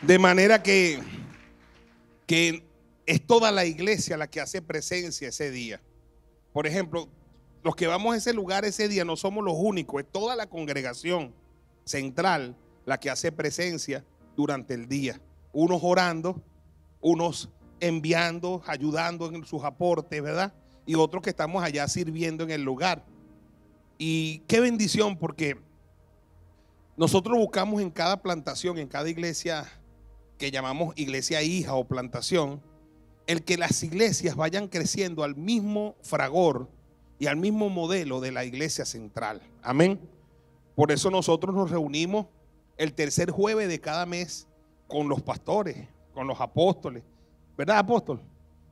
De manera que es toda la iglesia la que hace presencia ese día. Por ejemplo, los que vamos a ese lugar ese día no somos los únicos, es toda la congregación central la que hace presencia durante el día. Unos orando, unos enviando, ayudando en sus aportes, ¿verdad? Y otros que estamos allá sirviendo en el lugar. Y qué bendición, porque nosotros buscamos en cada plantación, en cada iglesia que llamamos iglesia hija o plantación, el que las iglesias vayan creciendo al mismo fragor y al mismo modelo de la iglesia central. Amén. Por eso nosotros nos reunimos el tercer jueves de cada mes con los pastores, con los apóstoles. ¿Verdad, apóstol?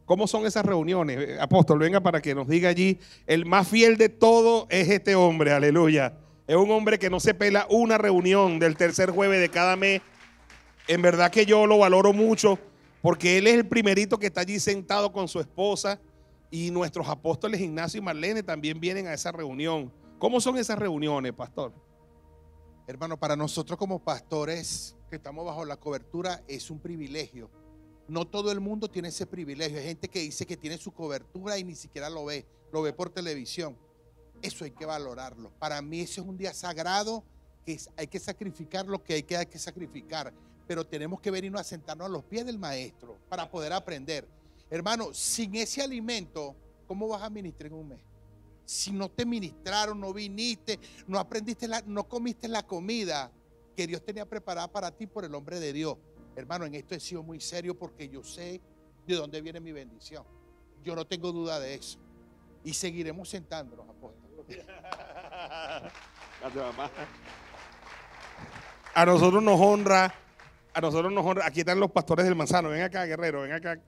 ¿Cómo son esas reuniones? Apóstol, venga para que nos diga allí. El más fiel de todo es este hombre, aleluya. Es un hombre que no se pela una reunión del tercer jueves de cada mes. En verdad que yo lo valoro mucho, porque él es el primerito que está allí sentado con su esposa, y nuestros apóstoles Ignacio y Marlene también vienen a esa reunión. ¿Cómo son esas reuniones, pastor? Hermano, para nosotros como pastores que estamos bajo la cobertura es un privilegio. No todo el mundo tiene ese privilegio. Hay gente que dice que tiene su cobertura y ni siquiera lo ve por televisión. Eso hay que valorarlo. Para mí ese es un día sagrado, que hay que sacrificar lo que hay que sacrificar, pero tenemos que venirnos a sentarnos a los pies del maestro para poder aprender. Hermano, sin ese alimento, ¿cómo vas a ministrar en un mes? Si no te ministraron, no viniste, no aprendiste, no comiste la comida que Dios tenía preparada para ti por el hombre de Dios. Hermano, en esto he sido muy serio porque yo sé de dónde viene mi bendición. Yo no tengo duda de eso. Y seguiremos sentándonos, apóstoles. A nosotros nos honra, aquí están los pastores del Manzano. Ven acá, guerrero, ven acá.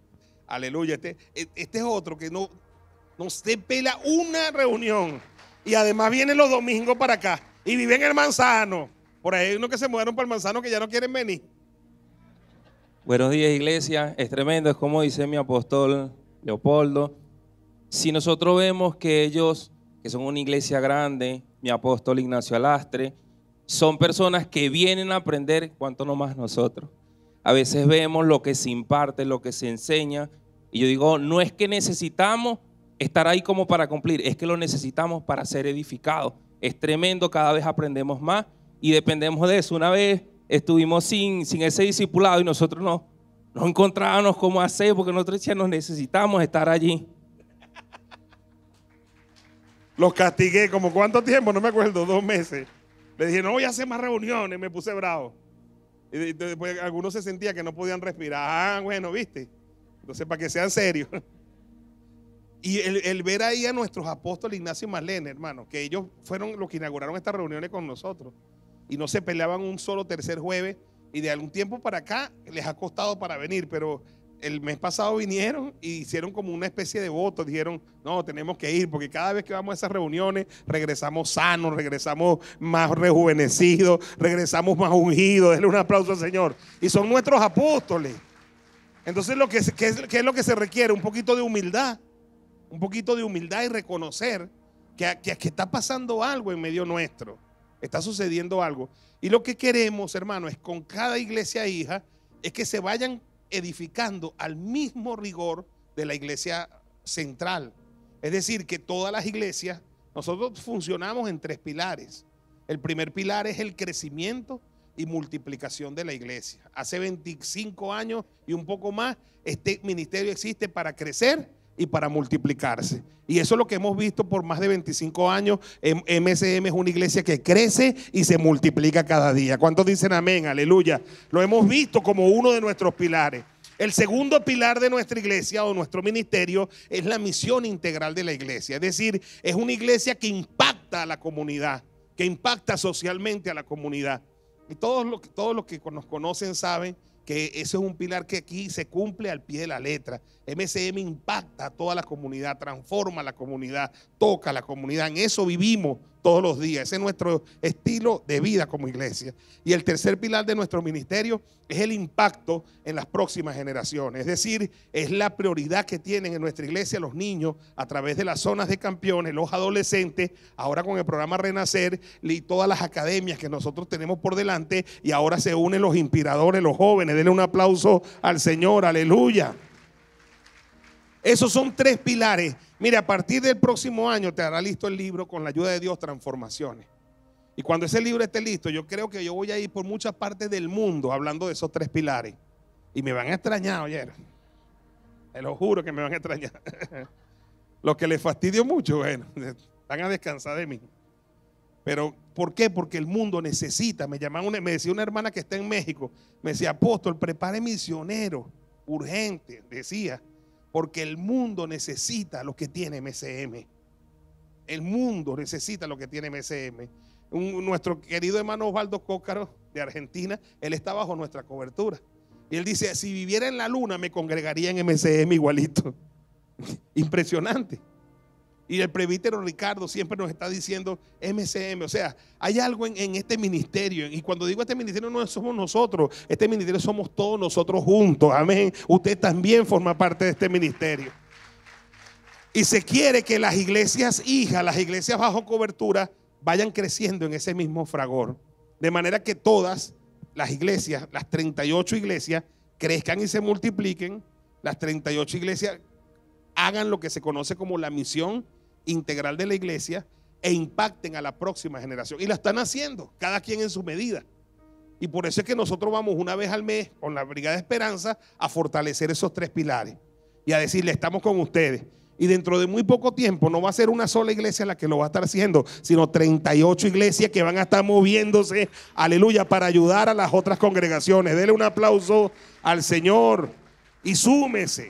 Aleluya. Este es otro que no se pela una reunión. Y además vienen los domingos para acá. Y viven en el Manzano. Por ahí hay unos que se mudaron para el Manzano que ya no quieren venir. Buenos días, iglesia. Es tremendo, es como dice mi apóstol Leopoldo. Si nosotros vemos que ellos, que son una iglesia grande, mi apóstol Ignacio Alastre, son personas que vienen a aprender, cuánto no más nosotros. A veces vemos lo que se imparte, lo que se enseña, y yo digo, no es que necesitamos estar ahí como para cumplir, es que lo necesitamos para ser edificados. Es tremendo, cada vez aprendemos más y dependemos de eso. Una vez estuvimos sin ese discipulado y nosotros no encontrábamos cómo hacer, porque nosotros decíamos, necesitamos estar allí. Los castigué, ¿como cuánto tiempo? No me acuerdo, 2 meses. Le dije, no voy a hacer más reuniones, me puse bravo. Y después algunos se sentían que no podían respirar. Ah, bueno, ¿viste? Entonces, para que sean serios. Y el ver ahí a nuestros apóstoles Ignacio y Marlene, hermano, que ellos fueron los que inauguraron estas reuniones con nosotros. Y no se peleaban un solo tercer jueves. Y de algún tiempo para acá les ha costado para venir, pero el mes pasado vinieron y hicieron como una especie de voto. Dijeron, no, tenemos que ir, porque cada vez que vamos a esas reuniones regresamos sanos, regresamos más rejuvenecidos, regresamos más ungidos. Denle un aplauso al Señor. Y son nuestros apóstoles. Entonces, ¿qué es lo que se requiere? Un poquito de humildad. Un poquito de humildad y reconocer que está pasando algo en medio nuestro. Está sucediendo algo. Y lo que queremos, hermano, es con cada iglesia hija, es que se vayan edificando al mismo rigor de la iglesia central. Es decir, que todas las iglesias, nosotros funcionamos en 3 pilares. El primer pilar es el crecimiento y multiplicación de la iglesia. Hace 25 años y un poco más, este ministerio existe para crecer y para multiplicarse. Y eso es lo que hemos visto por más de 25 años. MSM es una iglesia que crece y se multiplica cada día. ¿Cuántos dicen amén? Aleluya. Lo hemos visto como uno de nuestros pilares. El segundo pilar de nuestra iglesia o nuestro ministerio es la misión integral de la iglesia. Es decir, es una iglesia que impacta a la comunidad, que impacta socialmente a la comunidad. Y todos los que nos conocen saben que ese es un pilar que aquí se cumple al pie de la letra. MSM impacta a toda la comunidad, transforma a la comunidad, toca a la comunidad. En eso vivimos todos los días. Ese es nuestro estilo de vida como iglesia. Y el tercer pilar de nuestro ministerio es el impacto en las próximas generaciones. Es decir, es la prioridad que tienen en nuestra iglesia los niños a través de las zonas de campeones, los adolescentes, ahora con el programa Renacer y todas las academias que nosotros tenemos por delante, y ahora se unen los inspiradores, los jóvenes. Denle un aplauso al Señor, aleluya. Esos son tres pilares. Mira, a partir del próximo año te hará listo el libro, con la ayuda de Dios, Transformaciones. Y cuando ese libro esté listo, yo creo que yo voy a ir por muchas partes del mundo hablando de esos tres pilares. Y me van a extrañar, oye. Te lo juro que me van a extrañar. Lo que les fastidio mucho, bueno, van a descansar de mí. Pero, ¿por qué? Porque el mundo necesita. Me decía una hermana que está en México, me decía: apóstol, prepare misionero urgente, decía. Porque el mundo necesita lo que tiene MCM. El mundo necesita lo que tiene MCM. Nuestro querido hermano Osvaldo Cócaro de Argentina, él está bajo nuestra cobertura. Y él dice: si viviera en la luna me congregaría en MCM igualito. Impresionante. Y el presbítero Ricardo siempre nos está diciendo MCM. O sea, hay algo en este ministerio. Y cuando digo este ministerio, no somos nosotros. Este ministerio somos todos nosotros juntos. Amén. Usted también forma parte de este ministerio. Y se quiere que las iglesias hijas, las iglesias bajo cobertura, vayan creciendo en ese mismo fragor. De manera que todas las iglesias, las 38 iglesias, crezcan y se multipliquen. Las 38 iglesias hagan lo que se conoce como la misión integral de la iglesia e impacten a la próxima generación. Y la están haciendo, cada quien en su medida. Y por eso es que nosotros vamos una vez al mes con la Brigada de Esperanza a fortalecer esos tres pilares y a decirle: estamos con ustedes. Y dentro de muy poco tiempo no va a ser una sola iglesia la que lo va a estar haciendo, sino 38 iglesias que van a estar moviéndose, aleluya, para ayudar a las otras congregaciones. Dele un aplauso al Señor y súmese.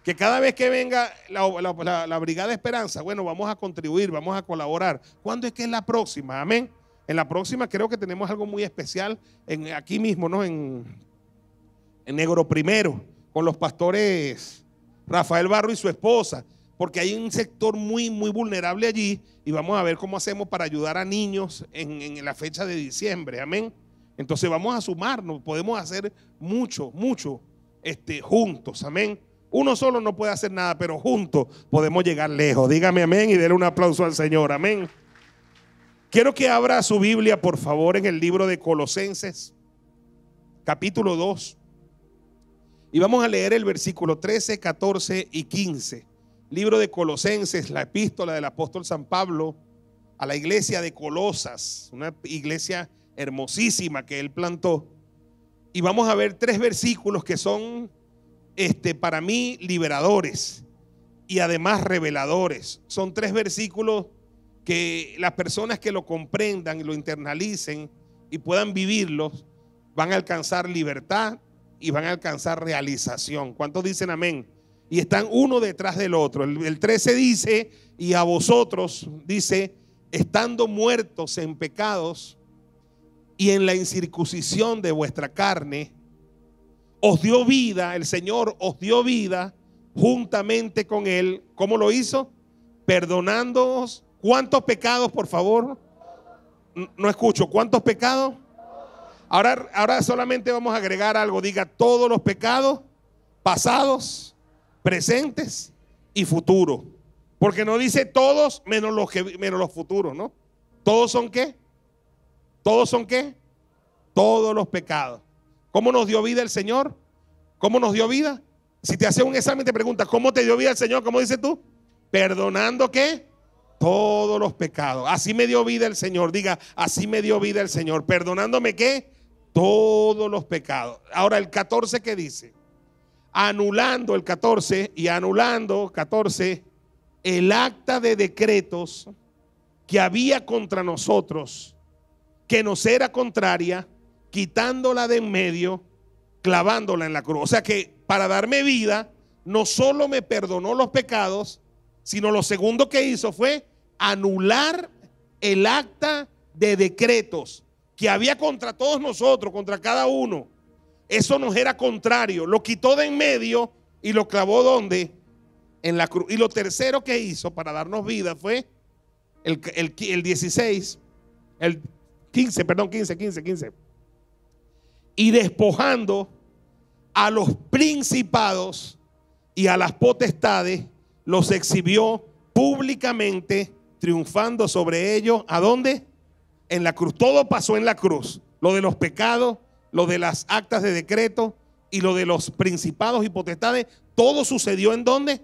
Que cada vez que venga la Brigada de Esperanza, bueno, vamos a contribuir, vamos a colaborar. ¿Cuándo es que es la próxima? Amén. En la próxima creo que tenemos algo muy especial aquí mismo, ¿no? En Negro Primero, con los pastores Rafael Barro y su esposa, porque hay un sector muy vulnerable allí, y vamos a ver cómo hacemos para ayudar a niños en la fecha de diciembre. Amén. Entonces vamos a sumarnos, podemos hacer mucho juntos. Amén. Uno solo no puede hacer nada, pero juntos podemos llegar lejos. Dígame amén y déle un aplauso al Señor. Amén. Quiero que abra su Biblia, por favor, en el libro de Colosenses, capítulo 2. Y vamos a leer el versículo 13, 14 y 15. Libro de Colosenses, la epístola del apóstol San Pablo a la iglesia de Colosas, una iglesia hermosísima que él plantó. Y vamos a ver tres versículos que son para mí liberadores y además reveladores. Son tres versículos que las personas que lo comprendan y lo internalicen y puedan vivirlos van a alcanzar libertad y van a alcanzar realización. ¿Cuántos dicen amén? Y están uno detrás del otro. El 13 dice: y a vosotros, dice, estando muertos en pecados y en la incircuncisión de vuestra carne, os dio vida, el Señor os dio vida juntamente con Él. ¿Cómo lo hizo? Perdonándoos. ¿Cuántos pecados, por favor? No escucho. ¿Cuántos pecados? Ahora solamente vamos a agregar algo. Diga: todos los pecados pasados, presentes y futuros. Porque no dice todos menos los futuros, ¿no? ¿Todos son qué? ¿Todos son qué? Todos los pecados. ¿Cómo nos dio vida el Señor? ¿Cómo nos dio vida? Si te hace un examen y te preguntas ¿cómo te dio vida el Señor? ¿Cómo dices tú? Perdonando ¿qué? Todos los pecados. Así me dio vida el Señor. Diga: así me dio vida el Señor. ¿Perdonándome qué? Todos los pecados. Ahora el 14, ¿qué dice? Anulando el 14 y anulando 14 el acta de decretos que había contra nosotros, que nos era contraria, quitándola de en medio, clavándola en la cruz. O sea que para darme vida, no solo me perdonó los pecados, sino lo segundo que hizo fue anular el acta de decretos que había contra todos nosotros, contra cada uno. Eso nos era contrario. Lo quitó de en medio y lo clavó ¿dónde? En la cruz. Y lo tercero que hizo para darnos vida fue el 16, el 15, perdón, 15. Y despojando a los principados y a las potestades, los exhibió públicamente, triunfando sobre ellos. ¿A dónde? En la cruz. Todo pasó en la cruz. Lo de los pecados, lo de las actas de decreto y lo de los principados y potestades, todo sucedió ¿en dónde?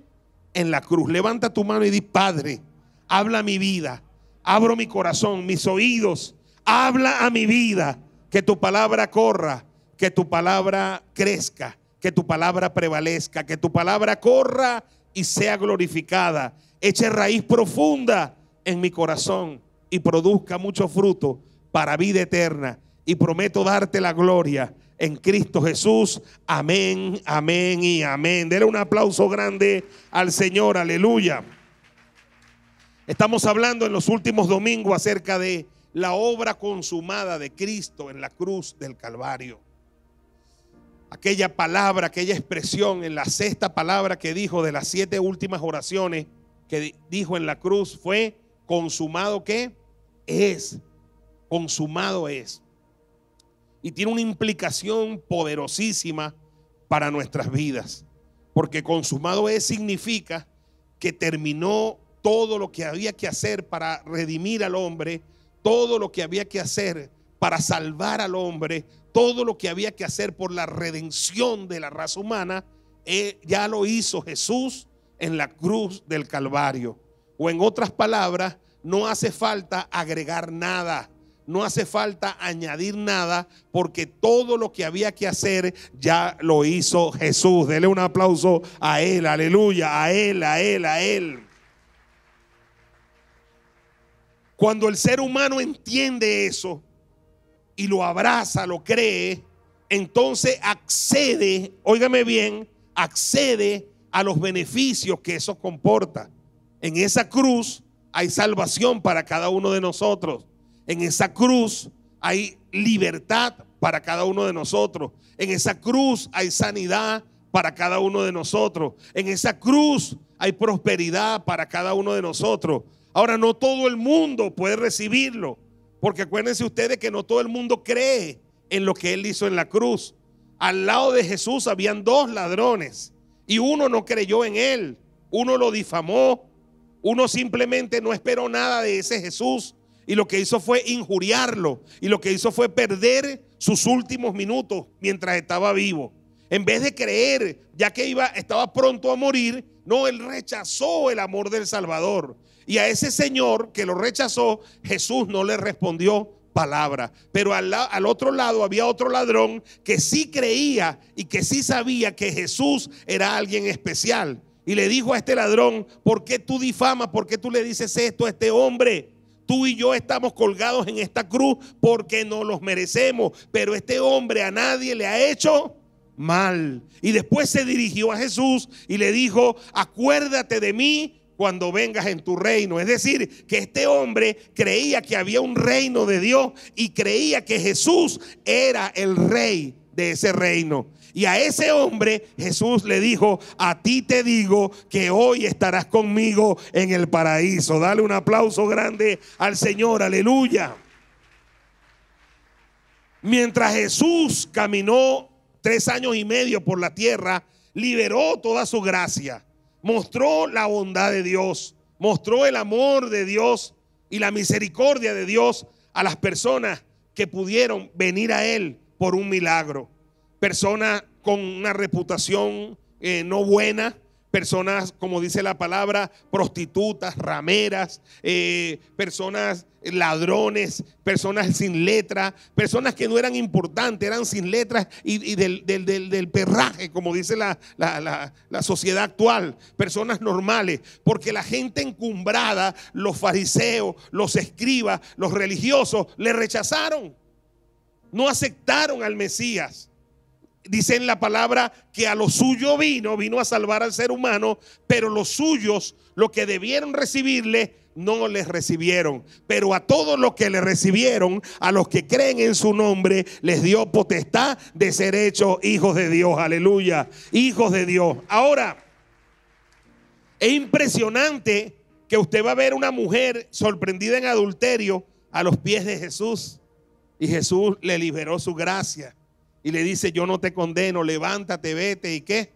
En la cruz. Levanta tu mano y di: Padre, habla mi vida, abro mi corazón, mis oídos, habla a mi vida, que tu palabra corra, que tu palabra crezca, que tu palabra prevalezca, que tu palabra corra y sea glorificada, eche raíz profunda en mi corazón y produzca mucho fruto para vida eterna. Y prometo darte la gloria en Cristo Jesús. Amén, amén y amén. Denle un aplauso grande al Señor. Aleluya. Estamos hablando en los últimos domingos acerca de la obra consumada de Cristo en la cruz del Calvario. Aquella palabra, aquella expresión, en la sexta palabra que dijo de las 7 últimas oraciones que dijo en la cruz fue: consumado. ¿Qué es? Consumado es. Y tiene una implicación poderosísima para nuestras vidas, porque consumado es significa que terminó todo lo que había que hacer para redimir al hombre, todo lo que había que hacer para salvar al hombre, todo lo que había que hacer por la redención de la raza humana, ya lo hizo Jesús en la cruz del Calvario. O en otras palabras, no hace falta agregar nada, no hace falta añadir nada, porque todo lo que había que hacer ya lo hizo Jesús. Dele un aplauso a Él, aleluya, a Él, a Él, a Él. Cuando el ser humano entiende eso y lo abraza, lo cree, entonces accede, óigame bien, accede a los beneficios que eso comporta. En esa cruz hay salvación para cada uno de nosotros. En esa cruz hay libertad para cada uno de nosotros. En esa cruz hay sanidad para cada uno de nosotros. En esa cruz hay prosperidad para cada uno de nosotros. Ahora, no todo el mundo puede recibirlo, porque acuérdense ustedes que no todo el mundo cree en lo que Él hizo en la cruz. Al lado de Jesús habían 2 ladrones y uno no creyó en Él, uno lo difamó, uno simplemente no esperó nada de ese Jesús y lo que hizo fue injuriarlo, y lo que hizo fue perder sus últimos minutos mientras estaba vivo. En vez de creer, ya que estaba pronto a morir, no, él rechazó el amor del Salvador. Y a ese señor que lo rechazó, Jesús no le respondió palabra. Pero al otro lado había otro ladrón que sí creía y que sí sabía que Jesús era alguien especial. Y le dijo a este ladrón: ¿por qué tú difamas? ¿Por qué tú le dices esto a este hombre? Tú y yo estamos colgados en esta cruz porque no los merecemos, pero este hombre a nadie le ha hecho mal. Y después se dirigió a Jesús y le dijo: acuérdate de mí cuando vengas en tu reino. Es decir, que este hombre creía que había un reino de Dios y creía que Jesús era el rey de ese reino. Y a ese hombre Jesús le dijo: a ti te digo que hoy estarás conmigo en el paraíso. Dale un aplauso grande al Señor, aleluya. Mientras Jesús caminó 3 años y medio por la tierra, liberó toda su gracia, mostró la bondad de Dios, mostró el amor de Dios y la misericordia de Dios a las personas que pudieron venir a Él por un milagro. Personas con una reputación no buena, personas, como dice la palabra, prostitutas, rameras, personas ladrones, personas sin letra, personas que no eran importantes, eran sin letras y del perraje, como dice la sociedad actual, personas normales, porque la gente encumbrada, los fariseos, los escribas, los religiosos, le rechazaron, no aceptaron al Mesías. Dice en la palabra que a lo suyo vino a salvar al ser humano, pero los suyos, lo que debieron recibirle, no les recibieron. Pero a todos los que le recibieron, a los que creen en su nombre, les dio potestad de ser hechos hijos de Dios. Aleluya, hijos de Dios. Ahora, es impresionante que usted va a ver una mujer sorprendida en adulterio a los pies de Jesús. Y Jesús le liberó su gracia y le dice: yo no te condeno, levántate, vete, ¿y qué?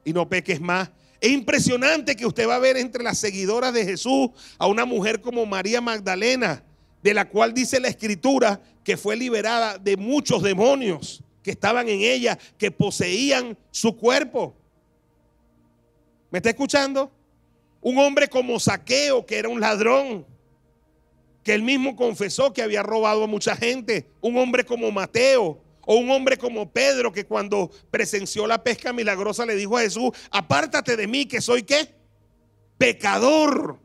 Y no peques más. Es impresionante que usted va a ver entre las seguidoras de Jesús a una mujer como María Magdalena, de la cual dice la Escritura que fue liberada de muchos demonios que estaban en ella, que poseían su cuerpo. ¿Me está escuchando? Un hombre como Zaqueo, que era un ladrón, que él mismo confesó que había robado a mucha gente. Un hombre como Mateo, o un hombre como Pedro, que cuando presenció la pesca milagrosa le dijo a Jesús: apártate de mí, que soy ¿qué? Pecador.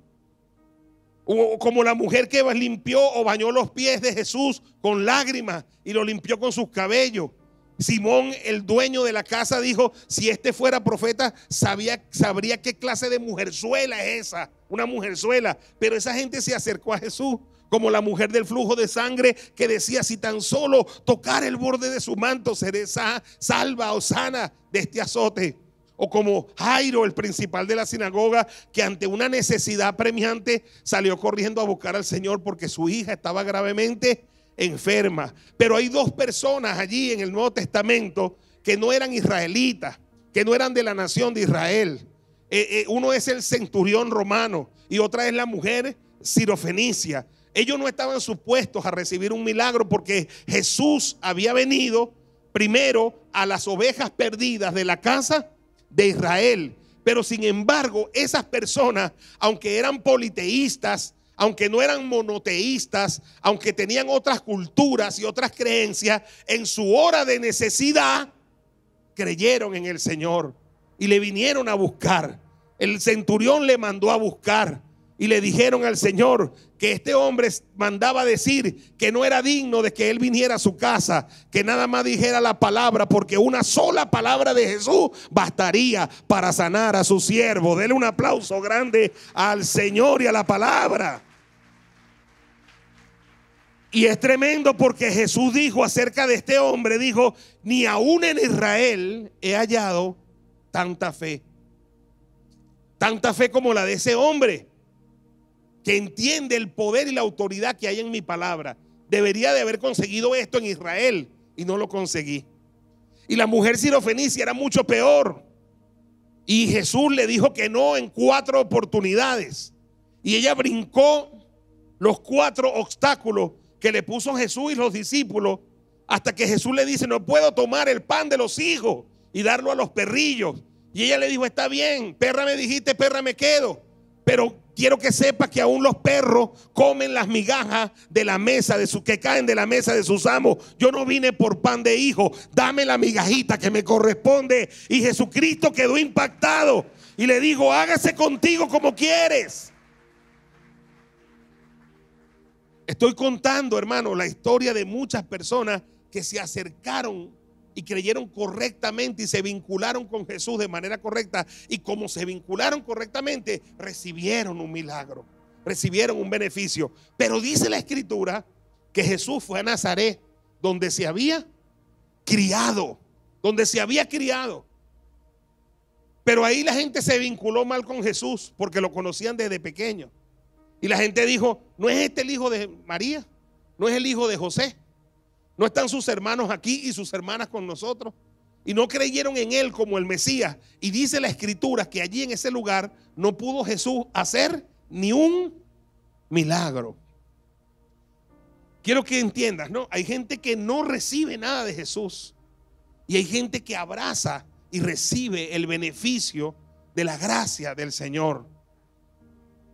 O como la mujer que limpió o bañó los pies de Jesús con lágrimas y lo limpió con sus cabellos. Simón, el dueño de la casa, dijo: si este fuera profeta, sabría qué clase de mujerzuela es esa, una mujerzuela. Pero esa gente se acercó a Jesús, como la mujer del flujo de sangre, que decía: si tan solo tocar el borde de su manto, seré salva o sana de este azote. O como Jairo, el principal de la sinagoga, que ante una necesidad apremiante salió corriendo a buscar al Señor porque su hija estaba gravemente enferma. Pero hay dos personas allí en el Nuevo Testamento que no eran israelitas, que no eran de la nación de Israel. Uno es el centurión romano y otra es la mujer sirofenicia. Ellos no estaban supuestos a recibir un milagro porque Jesús había venido primero a las ovejas perdidas de la casa de Israel. Pero sin embargo, esas personas, aunque eran politeístas, aunque no eran monoteístas, aunque tenían otras culturas y otras creencias, en su hora de necesidad creyeron en el Señor y le vinieron a buscar. El centurión le mandó a buscar y le dijeron al Señor que este hombre mandaba decir que no era digno de que él viniera a su casa, que nada más dijera la palabra, porque una sola palabra de Jesús bastaría para sanar a su siervo. Dele un aplauso grande al Señor y a la palabra. Y es tremendo porque Jesús dijo acerca de este hombre, dijo: ni aún en Israel he hallado tanta fe como la de ese hombre, que entiende el poder y la autoridad que hay en mi palabra. Debería de haber conseguido esto en Israel y no lo conseguí. Y la mujer sirofenicia era mucho peor, y Jesús le dijo que no en 4 oportunidades, y ella brincó los 4 obstáculos que le puso Jesús y los discípulos, hasta que Jesús le dice: no puedo tomar el pan de los hijos y darlo a los perrillos. Y ella le dijo: está bien, perra me dijiste, perra me quedo, pero quiero que sepas que aún los perros comen las migajas de la mesa que caen de la mesa de sus amos. Yo no vine por pan de hijo, dame la migajita que me corresponde. Y Jesucristo quedó impactado y le dijo: hágase contigo como quieres. Estoy contando, hermano, la historia de muchas personas que se acercaron y creyeron correctamente y se vincularon con Jesús de manera correcta, y como se vincularon correctamente, recibieron un milagro, recibieron un beneficio. Pero dice la Escritura que Jesús fue a Nazaret, donde se había criado, pero ahí la gente se vinculó mal con Jesús porque lo conocían desde pequeño, y la gente dijo: ¿no es este el hijo de María? ¿No es el hijo de José? ¿No están sus hermanos aquí y sus hermanas con nosotros? Y no creyeron en él como el Mesías. Y dice la Escritura que allí en ese lugar no pudo Jesús hacer ni un milagro. Quiero que entiendas, ¿no? Hay gente que no recibe nada de Jesús, y hay gente que abraza y recibe el beneficio de la gracia del Señor.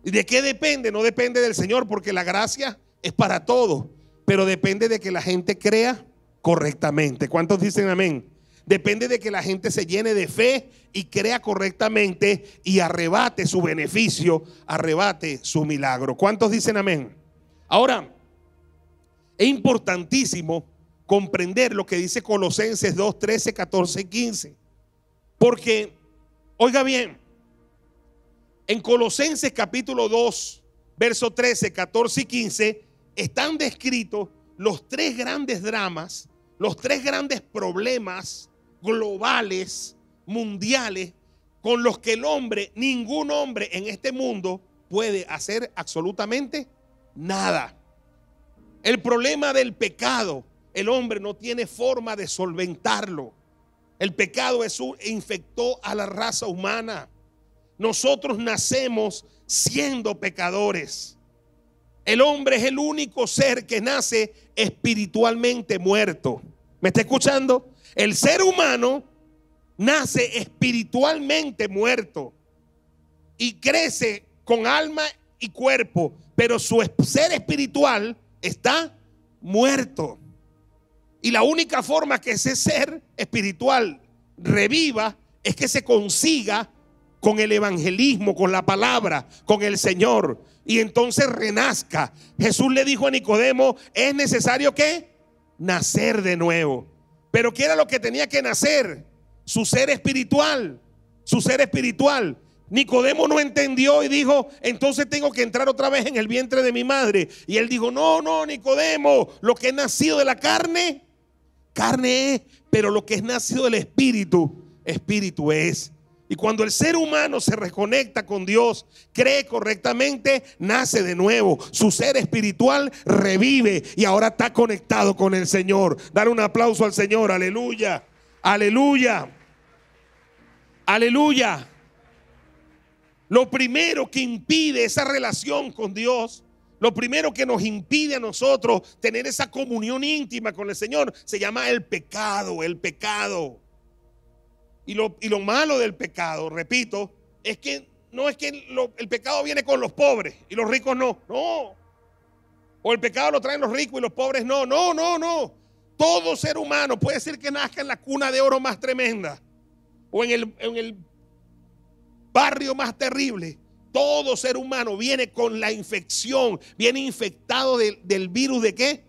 ¿Y de qué depende? No depende del Señor, porque la gracia es para todos, pero depende de que la gente crea correctamente. ¿Cuántos dicen amén? Depende de que la gente se llene de fe y crea correctamente y arrebate su beneficio, arrebate su milagro. ¿Cuántos dicen amén? Ahora, es importantísimo comprender lo que dice Colosenses 2, 13, 14 y 15. Porque, oiga bien, en Colosenses capítulo 2, verso 13, 14 y 15, están descritos los 3 grandes dramas, los 3 grandes problemas globales, mundiales, con los que ningún hombre en este mundo puede hacer absolutamente nada. El problema del pecado, el hombre no tiene forma de solventarlo. El pecado infectó a la raza humana. Nosotros nacemos siendo pecadores. El hombre es el único ser que nace espiritualmente muerto. ¿Me está escuchando? El ser humano nace espiritualmente muerto y crece con alma y cuerpo, pero su ser espiritual está muerto. Y la única forma que ese ser espiritual reviva es que se consiga con el evangelismo, con la palabra, con el Señor, y entonces renazca. Jesús le dijo a Nicodemo: es necesario que nacer de nuevo. Pero ¿qué era lo que tenía que nacer? Su ser espiritual, su ser espiritual. Nicodemo no entendió y dijo: entonces tengo que entrar otra vez en el vientre de mi madre. Y él dijo: no, Nicodemo, lo que es nacido de la carne, carne es, pero lo que es nacido del espíritu, espíritu es. Y cuando el ser humano se reconecta con Dios, cree correctamente, nace de nuevo. Su ser espiritual revive y ahora está conectado con el Señor. Dar un aplauso al Señor. Aleluya, aleluya, aleluya. Lo primero que impide esa relación con Dios, lo primero que nos impide a nosotros tener esa comunión íntima con el Señor, se llama el pecado, el pecado. Y lo malo del pecado, repito, es que no es que el pecado viene con los pobres y los ricos no. No. O el pecado lo traen los ricos y los pobres no. No. Todo ser humano puede ser que nazca en la cuna de oro más tremenda o en el barrio más terrible. Todo ser humano viene con la infección, viene infectado del virus ¿de qué?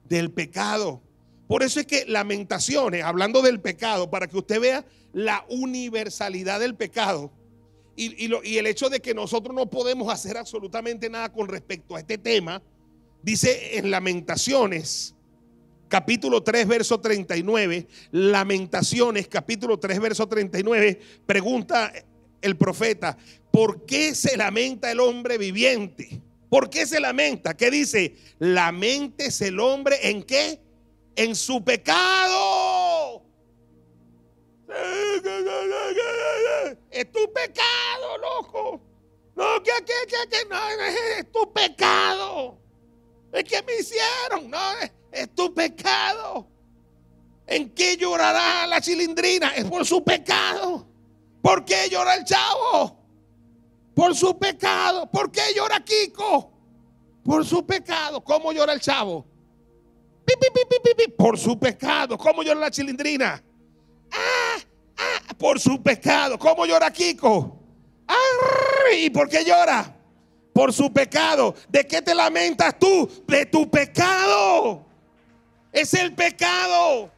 Del pecado. Por eso es que Lamentaciones, hablando del pecado, para que usted vea la universalidad del pecado y el hecho de que nosotros no podemos hacer absolutamente nada con respecto a este tema, dice en Lamentaciones, capítulo 3, verso 39, Lamentaciones, capítulo 3, verso 39, pregunta el profeta: ¿por qué se lamenta el hombre viviente? ¿Por qué se lamenta? ¿Qué dice? Laméntese el hombre ¿en qué? En su pecado. Es tu pecado, loco. No, que no, es tu pecado. Es que me hicieron. No, es tu pecado. ¿En qué llorará la chilindrina? Es por su pecado. ¿Por qué llora el chavo? Por su pecado. ¿Por qué llora Kiko? Por su pecado. ¿Cómo llora el chavo? Por su pecado. ¿Cómo llora la chilindrina? Por su pecado. ¿Cómo llora Kiko? ¿Y por qué llora? Por su pecado. ¿De qué te lamentas tú? De tu pecado. Es el pecado.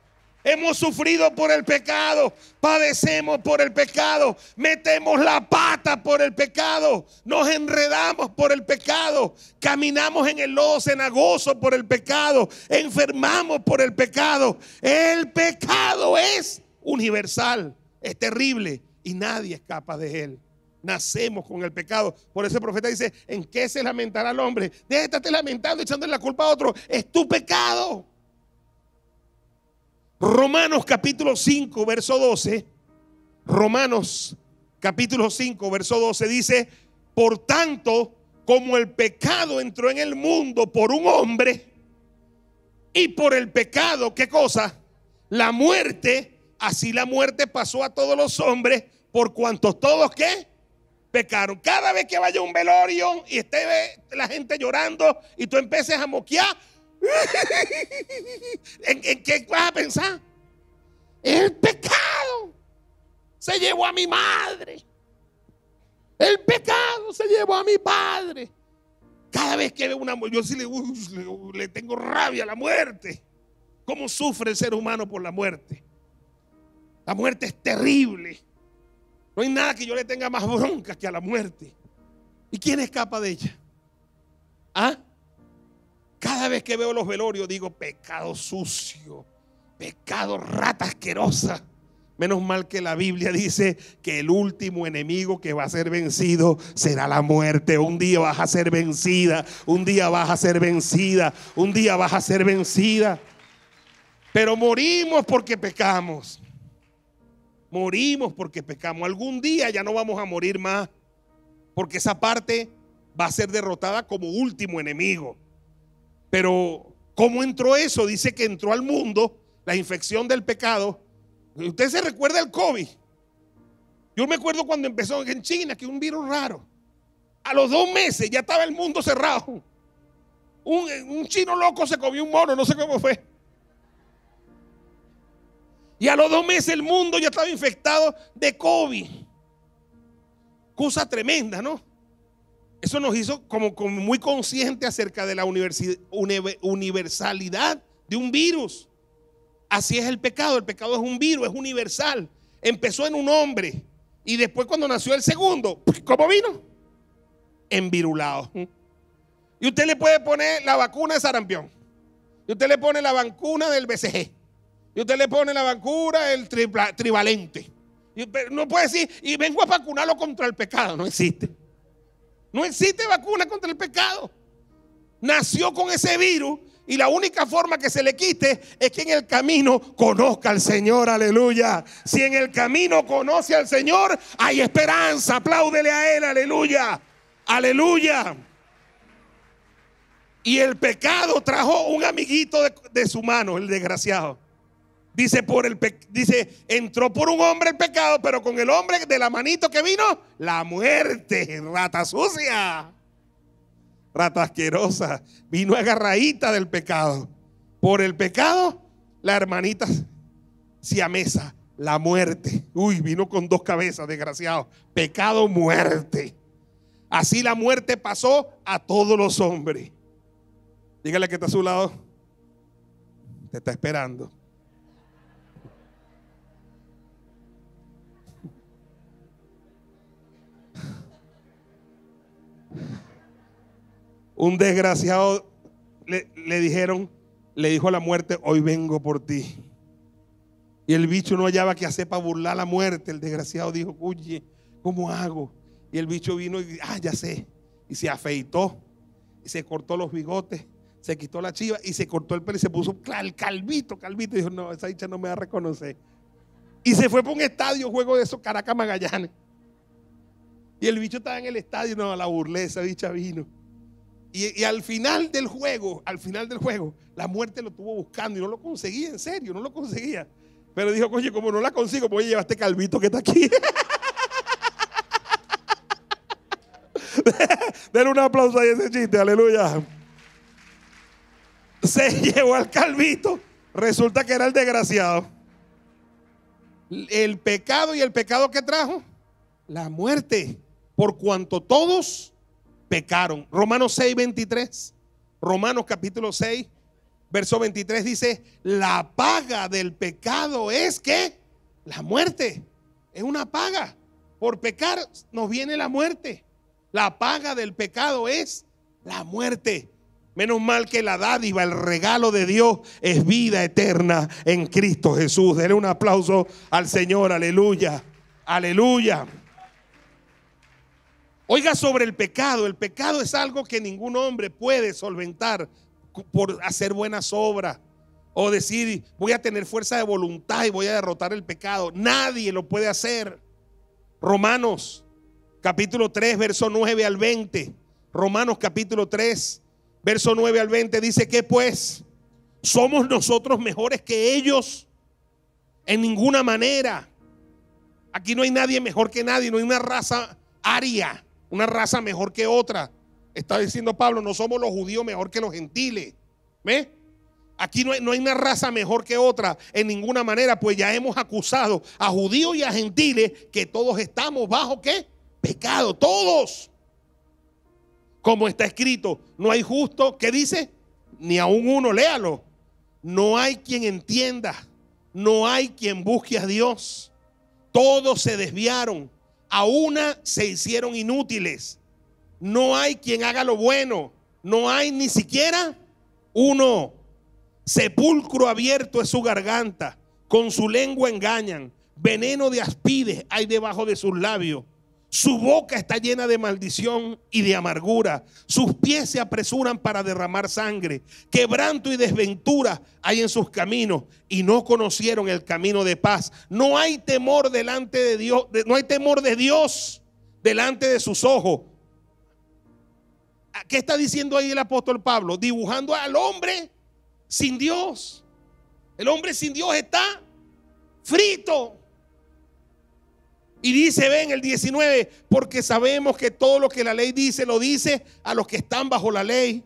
Hemos sufrido por el pecado, padecemos por el pecado, metemos la pata por el pecado, nos enredamos por el pecado, caminamos en el lodo cenagoso por el pecado, enfermamos por el pecado. El pecado es universal, es terrible y nadie escapa de él. Nacemos con el pecado. Por eso el profeta dice: ¿en qué se lamentará el hombre? Deja de estarte lamentando, echándole la culpa a otro. Es tu pecado. Romanos capítulo 5 verso 12, Romanos capítulo 5 verso 12 dice: por tanto, como el pecado entró en el mundo por un hombre, y por el pecado, ¿qué cosa? La muerte, así la muerte pasó a todos los hombres, por cuantos todos, ¿qué? Pecaron. Cada vez que vaya a un velorio y esté la gente llorando y tú empieces a moquear, ¿En qué vas a pensar? El pecado se llevó a mi madre. El pecado se llevó a mi padre. Cada vez que veo una muerte, yo sí le tengo rabia a la muerte. ¿Cómo sufre el ser humano por la muerte? La muerte es terrible. No hay nada que yo le tenga más bronca que a la muerte. ¿Y quién escapa de ella? Cada vez que veo los velorios digo: pecado sucio, pecado rata asquerosa. Menos mal que la Biblia dice que el último enemigo que va a ser vencido será la muerte. Un día vas a ser vencida, un día vas a ser vencida, un día vas a ser vencida. Pero morimos porque pecamos. Morimos porque pecamos. Algún día ya no vamos a morir más, porque esa parte va a ser derrotada como último enemigo. Pero ¿cómo entró eso? Dice que entró al mundo la infección del pecado. ¿Usted se recuerda el COVID? Yo me acuerdo cuando empezó en China, que un virus raro. A los 2 meses ya estaba el mundo cerrado. Un chino loco se comió un mono, no sé cómo fue. Y a los 2 meses el mundo ya estaba infectado de COVID. Cosa tremenda, ¿no? Eso nos hizo como muy conscientes acerca de la universalidad de un virus. Así es el pecado es un virus, es universal. Empezó en un hombre y después cuando nació el segundo, ¿cómo vino? Envirulado. Y usted le puede poner la vacuna de sarampión, y usted le pone la vacuna del BCG, y usted le pone la vacuna del trivalente. Y no puede decir, y vengo a vacunarlo contra el pecado. No existe. No existe vacuna contra el pecado. Nació con ese virus. Y la única forma que se le quite es que en el camino conozca al Señor, aleluya. Si en el camino conoce al Señor, hay esperanza, apláudele a Él, aleluya, aleluya. Y el pecado trajo un amiguito de su mano, el desgraciado. Dice, entró por un hombre el pecado, pero con el hombre de la manito que vino, la muerte, rata sucia. Rata asquerosa, vino agarradita del pecado. Por el pecado, la hermanita siamesa, la muerte. Uy, vino con 2 cabezas, desgraciado. Pecado, muerte. Así la muerte pasó a todos los hombres. Dígale que está a su lado, te está esperando. Un desgraciado le dijo a la muerte, hoy vengo por ti. Y el bicho no hallaba qué hacer para burlar a la muerte. El desgraciado dijo, oye, ¿cómo hago? Y el bicho vino y ya sé. Y se afeitó, y se cortó los bigotes, se quitó la chiva y se cortó el pelo y se puso el calvito. Y dijo, no, esa bicha no me va a reconocer. Y se fue para un estadio, juego de esos Caracas Magallanes. Y el bicho estaba en el estadio, no, la burlé, esa bicha vino. Y al final del juego, la muerte lo estuvo buscando y no lo conseguía, en serio, no lo conseguía. Pero dijo, oye, como no la consigo, voy a llevar este calvito que está aquí. Denle un aplauso a ese chiste, aleluya. Se llevó al calvito, resulta que era el desgraciado. El pecado, y el pecado que trajo, la muerte, por cuanto todos pecaron. Romanos 6:23. Romanos capítulo 6, verso 23 dice, la paga del pecado es que la muerte. Es una paga. Por pecar nos viene la muerte. La paga del pecado es la muerte. Menos mal que la dádiva, el regalo de Dios es vida eterna en Cristo Jesús. Denle un aplauso al Señor, aleluya, aleluya. Oiga, sobre el pecado es algo que ningún hombre puede solventar por hacer buenas obras o decir voy a tener fuerza de voluntad y voy a derrotar el pecado. Nadie lo puede hacer. Romanos capítulo 3 verso 9 al 20. Romanos capítulo 3 verso 9 al 20 dice que pues somos nosotros mejores que ellos en ninguna manera. Aquí no hay nadie mejor que nadie, no hay una raza aria, una raza mejor que otra. Está diciendo Pablo, no somos los judíos mejor que los gentiles. ¿Ve? Aquí no hay una raza mejor que otra en ninguna manera, pues ya hemos acusado a judíos y a gentiles que todos estamos bajo ¿qué? Pecado, todos. Como está escrito, no hay justo, ¿qué dice? Ni aún uno, léalo. No hay quien entienda, no hay quien busque a Dios. Todos se desviaron, a una se hicieron inútiles. No hay quien haga lo bueno, no hay ni siquiera uno. Sepulcro abierto es su garganta, con su lengua engañan, veneno de aspides hay debajo de sus labios. Su boca está llena de maldición y de amargura. Sus pies se apresuran para derramar sangre. Quebranto y desventura hay en sus caminos y no conocieron el camino de paz. No hay temor delante de Dios, no hay temor de Dios delante de sus ojos. ¿Qué está diciendo ahí el apóstol Pablo? Dibujando al hombre sin Dios. El hombre sin Dios está frito. Y dice, ven el 19, porque sabemos que todo lo que la ley dice, lo dice a los que están bajo la ley,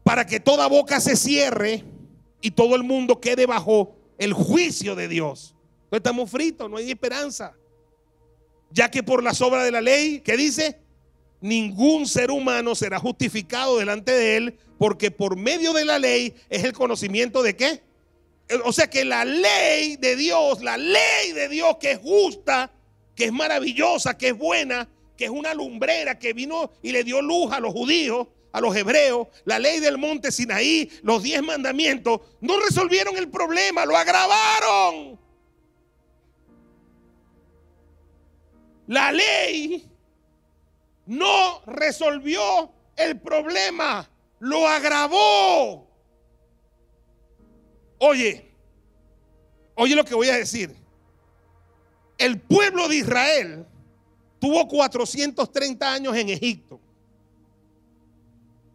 para que toda boca se cierre y todo el mundo quede bajo el juicio de Dios. Entonces estamos fritos, no hay esperanza. Ya que por las obras de la ley, ¿qué dice? Ningún ser humano será justificado delante de él, porque por medio de la ley es el conocimiento de ¿qué? O sea que la ley de Dios que es justa, que es maravillosa, que es buena, que es una lumbrera que vino y le dio luz a los judíos, a los hebreos, la ley del monte Sinaí, los 10 mandamientos, no resolvieron el problema, lo agravaron. La ley no resolvió el problema, lo agravó. Oye lo que voy a decir. El pueblo de Israel tuvo 430 años en Egipto.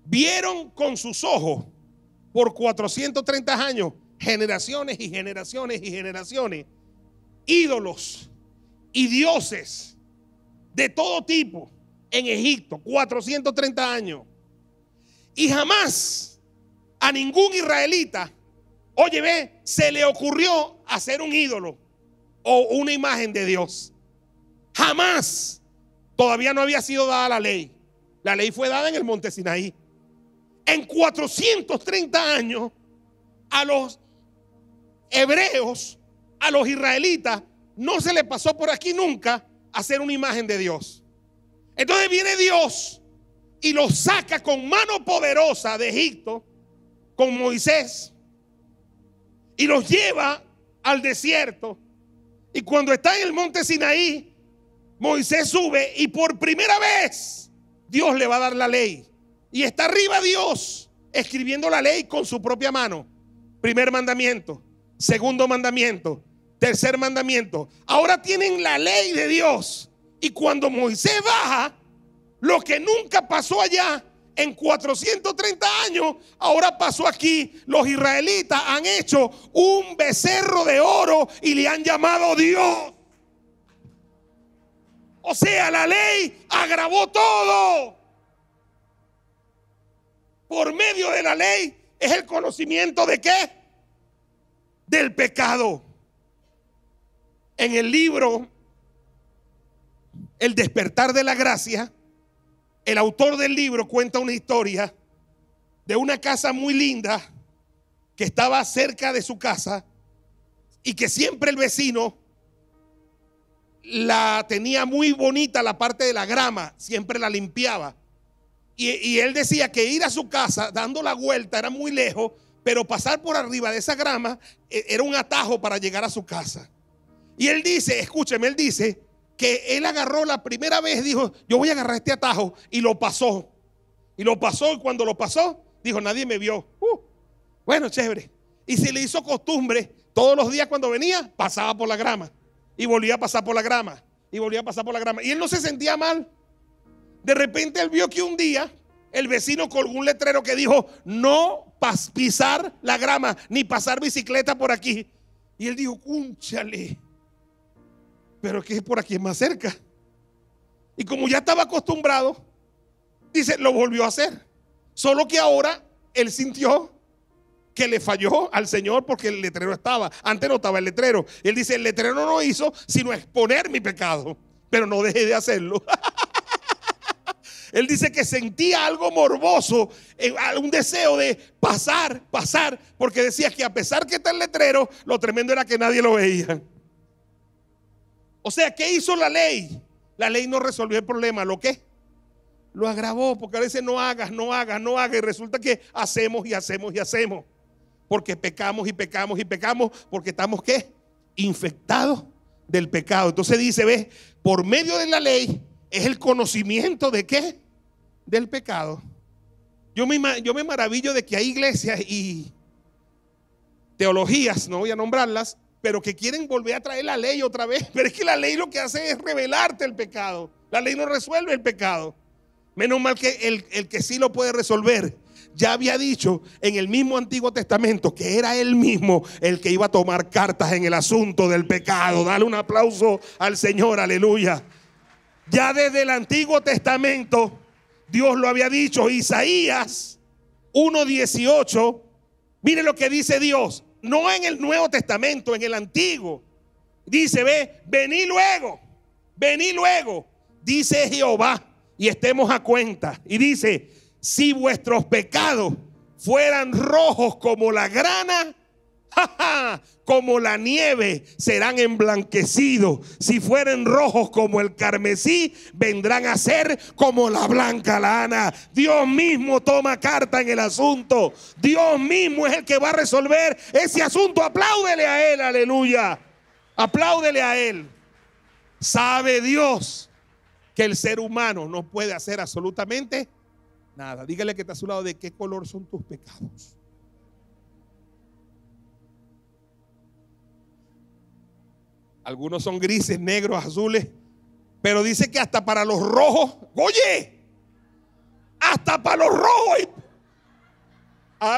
Vieron con sus ojos por 430 años, generaciones y generaciones y generaciones, ídolos y dioses de todo tipo en Egipto, 430 años. Y jamás a ningún israelita, se le ocurrió hacer un ídolo o una imagen de Dios. Jamás. Todavía no había sido dada la ley. La ley fue dada en el monte Sinaí. En 430 años a los hebreos, a los israelitas, no se les pasó por aquí nunca hacer una imagen de Dios. Entonces viene Dios y los saca con mano poderosa de Egipto, con Moisés, y los lleva al desierto. Y cuando está en el monte Sinaí, Moisés sube y por primera vez Dios le va a dar la ley. Y está arriba Dios escribiendo la ley con su propia mano. Primer mandamiento, segundo mandamiento, tercer mandamiento. Ahora tienen la ley de Dios. Y cuando Moisés baja, lo que nunca pasó allá en 430 años, ahora pasó aquí. Los israelitas han hecho un becerro de oro y le han llamado Dios. O sea, la ley agravó todo. Por medio de la ley es el conocimiento de ¿qué? Del pecado. En el libro El despertar de la gracia, el autor del libro cuenta una historia de una casa muy linda que estaba cerca de su casa y que siempre el vecino la tenía muy bonita, la parte de la grama, siempre la limpiaba. Y él decía que ir a su casa dando la vuelta era muy lejos, pero pasar por arriba de esa grama era un atajo para llegar a su casa. Y él dice, escúcheme, él dice que él agarró la primera vez, dijo, yo voy a agarrar este atajo, y lo pasó. Y cuando lo pasó, dijo, nadie me vio. Bueno, chévere. Y se le hizo costumbre, todos los días cuando venía, pasaba por la grama. Y volvía a pasar por la grama. Y volvía a pasar por la grama. Y él no se sentía mal. De repente él vio que un día el vecino colgó un letrero que dijo, no pisar la grama, ni pasar bicicleta por aquí. Y él dijo, cúnchale, pero que por aquí es más cerca. Y como ya estaba acostumbrado, dice, lo volvió a hacer. Solo que ahora él sintió que le falló al Señor porque el letrero estaba. Antes no estaba el letrero. Él dice, el letrero no hizo sino exponer mi pecado, pero no dejé de hacerlo. Él dice que sentía algo morboso, un deseo de pasar, porque decía que a pesar que está el letrero, lo tremendo era que nadie lo veía. O sea, ¿qué hizo la ley? La ley no resolvió el problema. ¿Lo qué? Lo agravó, porque a veces no hagas, y resulta que hacemos, porque pecamos, porque estamos ¿qué? Infectados del pecado. Entonces dice, ¿ves? Por medio de la ley es el conocimiento de ¿qué? Del pecado. Yo me maravillo de que hay iglesias y teologías, no voy a nombrarlas, pero que quieren volver a traer la ley otra vez. Pero es que la ley lo que hace es revelarte el pecado. La ley no resuelve el pecado. Menos mal que el que sí lo puede resolver ya había dicho en el mismo Antiguo Testamento que era él mismo el que iba a tomar cartas en el asunto del pecado. Dale un aplauso al Señor, aleluya. Ya desde el Antiguo Testamento Dios lo había dicho. Isaías 1:18. Mire lo que dice Dios. No en el Nuevo Testamento, en el Antiguo. Dice, ve, vení luego, dice Jehová, y estemos a cuenta. Y dice, si vuestros pecados fueran rojos como la grana, como la nieve, serán emblanquecidos. Si fueren rojos como el carmesí, vendrán a ser como la blanca lana. Dios mismo toma carta en el asunto. Dios mismo es el que va a resolver ese asunto. Apláudele a él, aleluya. Apláudele a él. Sabe Dios que el ser humano no puede hacer absolutamente nada. Dígale que está a su lado, ¿de qué color son tus pecados? Algunos son grises, negros, azules, pero dice que hasta para los rojos, oye, hasta para los rojos.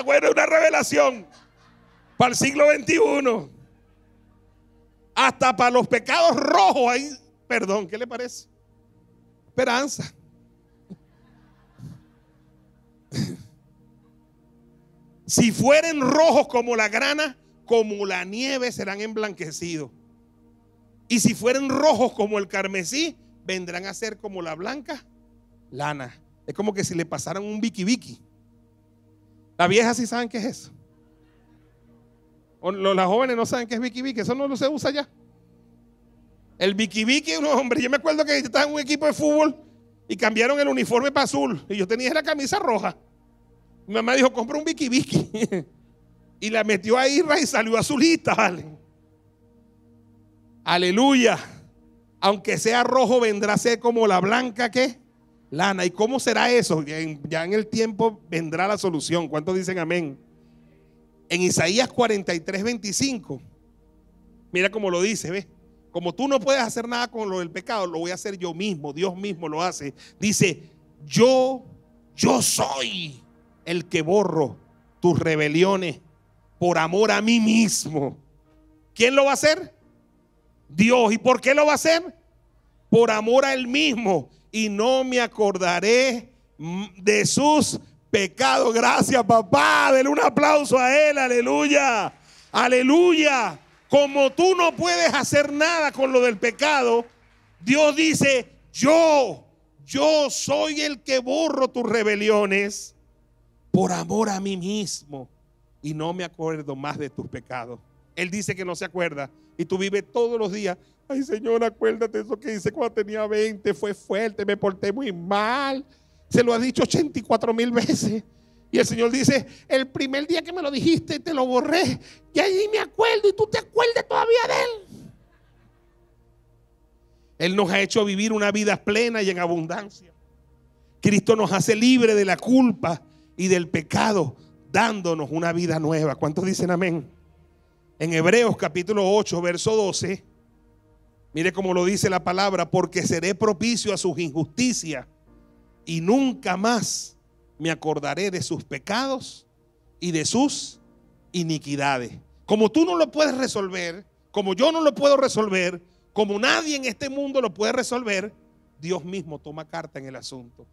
Bueno, una revelación para el siglo XXI. Hasta para los pecados rojos hay perdón. ¿Qué le parece? Esperanza. Si fueren rojos como la grana, como la nieve serán emblanquecidos. Y si fueren rojos como el carmesí, vendrán a ser como la blanca lana. Es como que si le pasaran un biki. Las viejas sí saben qué es eso. Las jóvenes no saben qué es biki. Eso no se usa ya. El biki, no, hombre, yo me acuerdo que estaba en un equipo de fútbol y cambiaron el uniforme para azul. Y yo tenía la camisa roja. Mi mamá dijo, compra un biki. Y la metió ahí y salió azulita, ¿vale? Aleluya. Aunque sea rojo, vendrá a ser como la blanca ¿qué? Lana. ¿Y cómo será eso? Ya en el tiempo vendrá la solución. ¿Cuántos dicen amén? En Isaías 43:25, mira cómo lo dice, ¿ves? Como tú no puedes hacer nada con lo del pecado, lo voy a hacer yo mismo. Dios mismo lo hace. Dice, yo soy el que borro tus rebeliones por amor a mí mismo. ¿Quién lo va a hacer? Dios. ¿Y por qué lo va a hacer? Por amor a él mismo. Y no me acordaré de sus pecados. Gracias, papá. Denle un aplauso a él. Aleluya. Aleluya. Como tú no puedes hacer nada con lo del pecado, Dios dice, yo soy el que borro tus rebeliones por amor a mí mismo. Y no me acuerdo más de tus pecados. Él dice que no se acuerda. Y tú vives todos los días. Ay, Señor, acuérdate de eso que hice cuando tenía 20. Fue fuerte, me porté muy mal. Se lo has dicho 84,000 veces. Y el Señor dice, el primer día que me lo dijiste, te lo borré. Y ahí me acuerdo y tú te acuerdas todavía de él. Él nos ha hecho vivir una vida plena y en abundancia. Cristo nos hace libre de la culpa y del pecado, dándonos una vida nueva. ¿Cuántos dicen amén? En Hebreos capítulo 8, verso 12, mire cómo lo dice la palabra, porque seré propicio a sus injusticias y nunca más me acordaré de sus pecados y de sus iniquidades. Como tú no lo puedes resolver, como yo no lo puedo resolver, como nadie en este mundo lo puede resolver, Dios mismo toma carta en el asunto.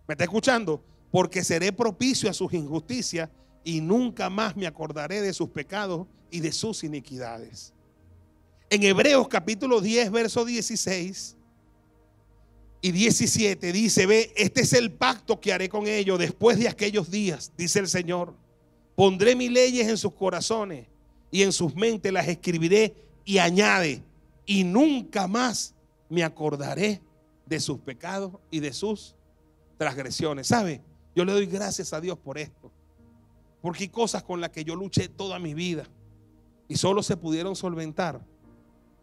¿Me está escuchando? Porque seré propicio a sus injusticias y nunca más me acordaré de sus pecados y de sus iniquidades. En Hebreos capítulo 10, verso 16 y 17 dice, ve, este es el pacto que haré con ellos después de aquellos días, dice el Señor. Pondré mis leyes en sus corazones y en sus mentes las escribiré, y añade, y nunca más me acordaré de sus pecados y de sus transgresiones. ¿Sabe? Yo le doy gracias a Dios por esto, porque hay cosas con las que yo luché toda mi vida y solo se pudieron solventar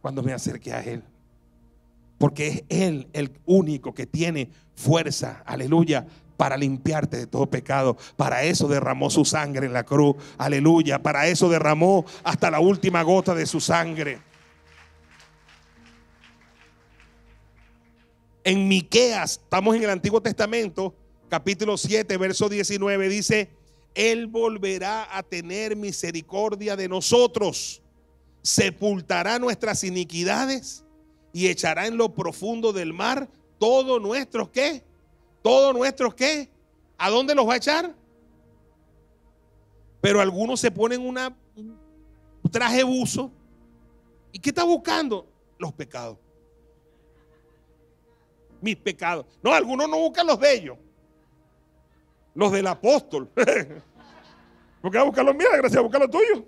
cuando me acerqué a Él. Porque es Él el único que tiene fuerza, aleluya, para limpiarte de todo pecado. Para eso derramó su sangre en la cruz, aleluya. Para eso derramó hasta la última gota de su sangre. En Miqueas, estamos en el Antiguo Testamento, capítulo 7, verso 19, dice: Él volverá a tener misericordia de nosotros, sepultará nuestras iniquidades y echará en lo profundo del mar todos nuestros ¿qué? Todos nuestros ¿qué? ¿A dónde los va a echar? Pero algunos se ponen un traje buzo. ¿Y qué está buscando? Los pecados. Mis pecados. No, algunos no buscan los de ellos, los del apóstol. Porque va a buscar los míos, gracias a buscar los tuyos.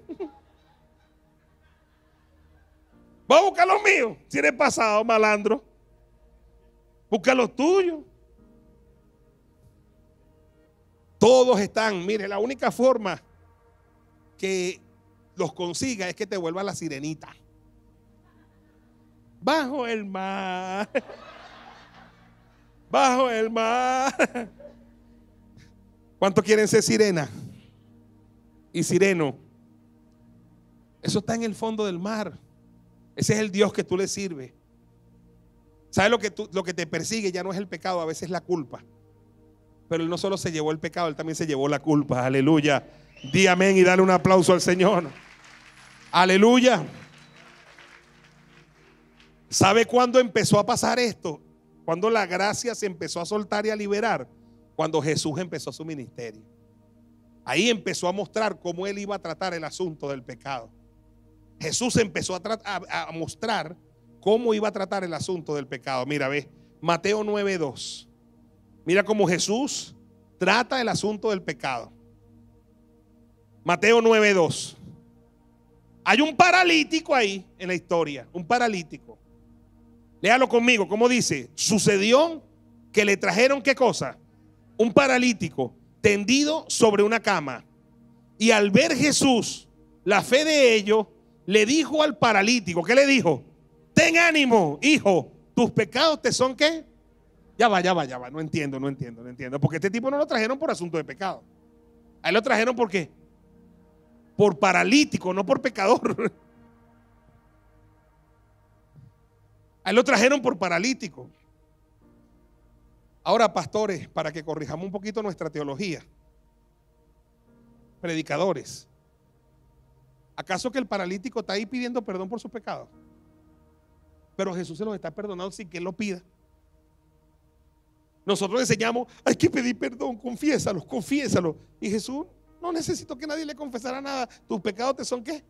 Va a buscar los míos. Si eres pasado, malandro, busca los tuyos. Todos están. Mire, la única forma que los consiga es que te vuelva la sirenita. Bajo el mar. Bajo el mar. ¿Cuántos quieren ser sirena y sireno? Eso está en el fondo del mar. Ese es el Dios que tú le sirves. ¿Sabes lo que te persigue? Ya no es el pecado, a veces es la culpa. Pero Él no solo se llevó el pecado, Él también se llevó la culpa. Aleluya. Di amén y dale un aplauso al Señor. Aleluya. ¿Sabe cuándo empezó a pasar esto? Cuando la gracia se empezó a soltar y a liberar. Cuando Jesús empezó su ministerio. Ahí empezó a mostrar cómo Él iba a tratar el asunto del pecado. Jesús empezó a mostrar cómo iba a tratar el asunto del pecado. Mira, ve, Mateo 9:2. Mira cómo Jesús trata el asunto del pecado. Mateo 9:2. Hay un paralítico ahí en la historia, un paralítico. Léalo conmigo, ¿cómo dice? Sucedió que le trajeron ¿qué cosa? Un paralítico tendido sobre una cama. Y al ver Jesús la fe de ellos, le dijo al paralítico, ¿qué le dijo? Ten ánimo, hijo, tus pecados te son ¿qué? Ya va, no entiendo. Porque este tipo no lo trajeron por asunto de pecado. A él lo trajeron ¿por qué? Por paralítico, no por pecador. A él lo trajeron por paralítico. Ahora, pastores, para que corrijamos un poquito nuestra teología, predicadores, ¿acaso que el paralítico está ahí pidiendo perdón por sus pecados? Pero Jesús se los está perdonando sin que Él lo pida. Nosotros enseñamos, hay que pedir perdón, confiésalos. Y Jesús, no necesito que nadie le confesara nada. Tus pecados te son ¿qué?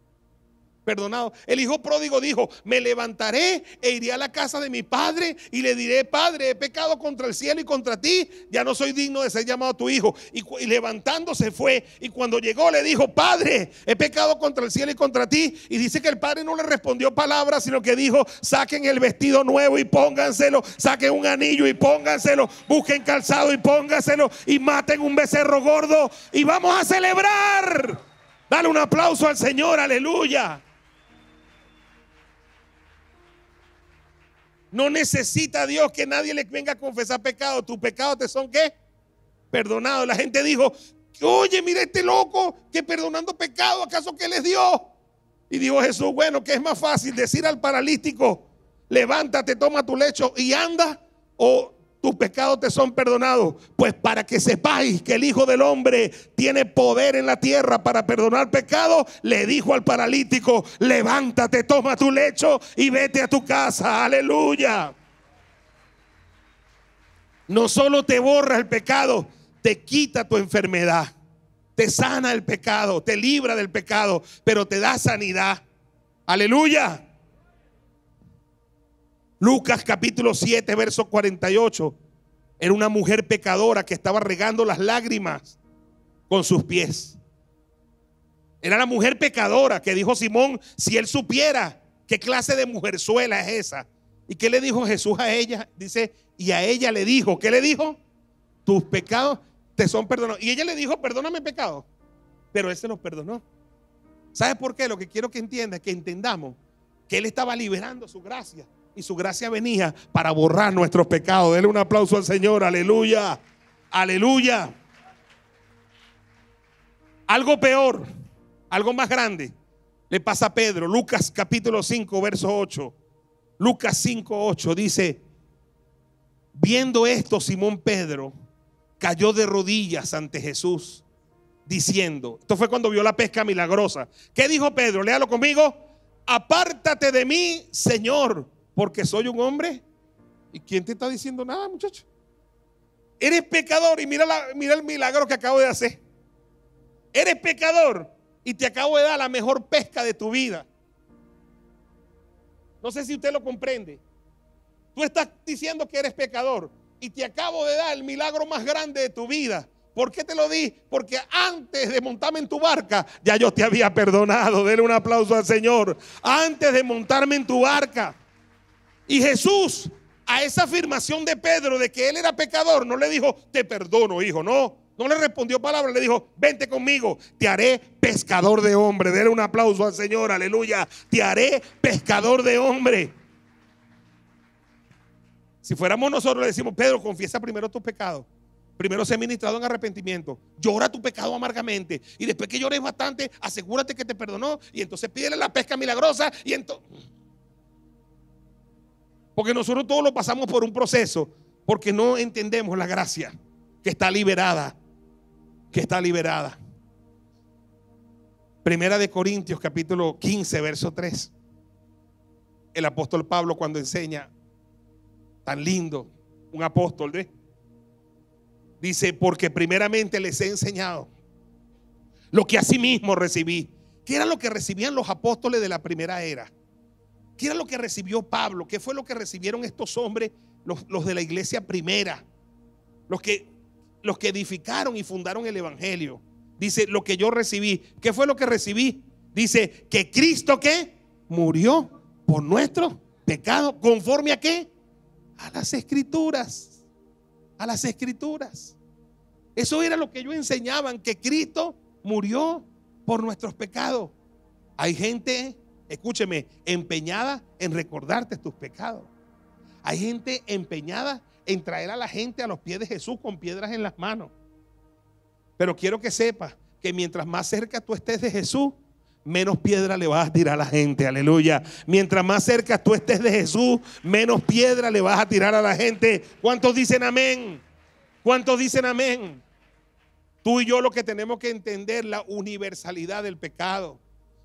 Perdonado. El hijo pródigo dijo: me levantaré e iré a la casa de mi padre y le diré: Padre, he pecado contra el cielo y contra ti, ya no soy digno de ser llamado tu hijo. Y levantándose fue, y cuando llegó le dijo: Padre, he pecado contra el cielo y contra ti. Y dice que el padre no le respondió palabra, sino que dijo: saquen el vestido nuevo y pónganselo, saquen un anillo y pónganselo, busquen calzado y pónganselo, y maten un becerro gordo y vamos a celebrar. Dale un aplauso al Señor, aleluya. No necesita Dios que nadie le venga a confesar pecado. Tus pecados te son ¿qué? Perdonados. La gente dijo: oye, mira este loco que perdonando pecado, ¿acaso qué les dio? Y dijo Jesús: bueno, ¿qué es más fácil? Decir al paralítico: levántate, toma tu lecho y anda, o tus pecados te son perdonados. Pues para que sepáis que el Hijo del Hombre tiene poder en la tierra para perdonar pecados, le dijo al paralítico: levántate, toma tu lecho y vete a tu casa. Aleluya. No solo te borra el pecado, te quita tu enfermedad, te sana el pecado, te libra del pecado, pero te da sanidad. Aleluya. Lucas capítulo 7 verso 48. Era una mujer pecadora que estaba regando las lágrimas con sus pies. Era la mujer pecadora que dijo Simón: si él supiera qué clase de mujerzuela es esa. ¿Y qué le dijo Jesús a ella? Dice, y a ella le dijo, ¿qué le dijo? Tus pecados te son perdonados. Y ella le dijo: perdóname pecado. Pero él se los perdonó. ¿Sabes por qué? Lo que quiero que entiendas, que entendamos que Él estaba liberando su gracia. Y su gracia venía para borrar nuestros pecados. Denle un aplauso al Señor. Aleluya. Aleluya. Algo peor, algo más grande le pasa a Pedro. Lucas capítulo 5, verso 8. Lucas 5, 8 dice: viendo esto, Simón Pedro cayó de rodillas ante Jesús, diciendo, esto fue cuando vio la pesca milagrosa. ¿Qué dijo Pedro? Léalo conmigo. Apártate de mí, Señor, porque soy un hombre. ¿Y quién te está diciendo nada, muchacho? Eres pecador y mira el milagro que acabo de hacer. Eres pecador y te acabo de dar la mejor pesca de tu vida. No sé si usted lo comprende. Tú estás diciendo que eres pecador y te acabo de dar el milagro más grande de tu vida. ¿Por qué te lo di? Porque antes de montarme en tu barca, ya yo te había perdonado. Denle un aplauso al Señor. Antes de montarme en tu barca. Y Jesús, a esa afirmación de Pedro de que él era pecador, no le dijo, te perdono, hijo. No le respondió palabra, le dijo, vente conmigo, te haré pescador de hombre. Denle un aplauso al Señor, aleluya. Te haré pescador de hombre. Si fuéramos nosotros, le decimos, Pedro, confiesa primero tus pecados. Primero sé ministrado en arrepentimiento. Llora tu pecado amargamente. Y después que llores bastante, asegúrate que te perdonó. Y entonces pídele la pesca milagrosa. Y entonces, porque nosotros todos lo pasamos por un proceso, porque no entendemos la gracia que está liberada. Que está liberada. Primera de Corintios capítulo 15 verso 3. El apóstol Pablo, cuando enseña, tan lindo, un apóstol, dice, porque primeramente les he enseñado lo que asimismo recibí. ¿Qué era lo que recibían los apóstoles de la primera era? ¿Qué era lo que recibió Pablo? ¿Qué fue lo que recibieron estos hombres, los de la iglesia primera? Los que edificaron y fundaron el evangelio. Dice, lo que yo recibí. ¿Qué fue lo que recibí? Dice, que Cristo, ¿qué? Murió por nuestros pecados. ¿Conforme a qué? A las escrituras. A las escrituras. Eso era lo que ellos enseñaban, que Cristo murió por nuestros pecados. Hay gente, escúcheme, empeñada en recordarte tus pecados. Hay gente empeñada en traer a la gente a los pies de Jesús con piedras en las manos. Pero quiero que sepas que mientras más cerca tú estés de Jesús, menos piedra le vas a tirar a la gente. Aleluya. Mientras más cerca tú estés de Jesús, menos piedra le vas a tirar a la gente. ¿Cuántos dicen amén? ¿Cuántos dicen amén? Tú y yo lo que tenemos que entender la universalidad del pecado.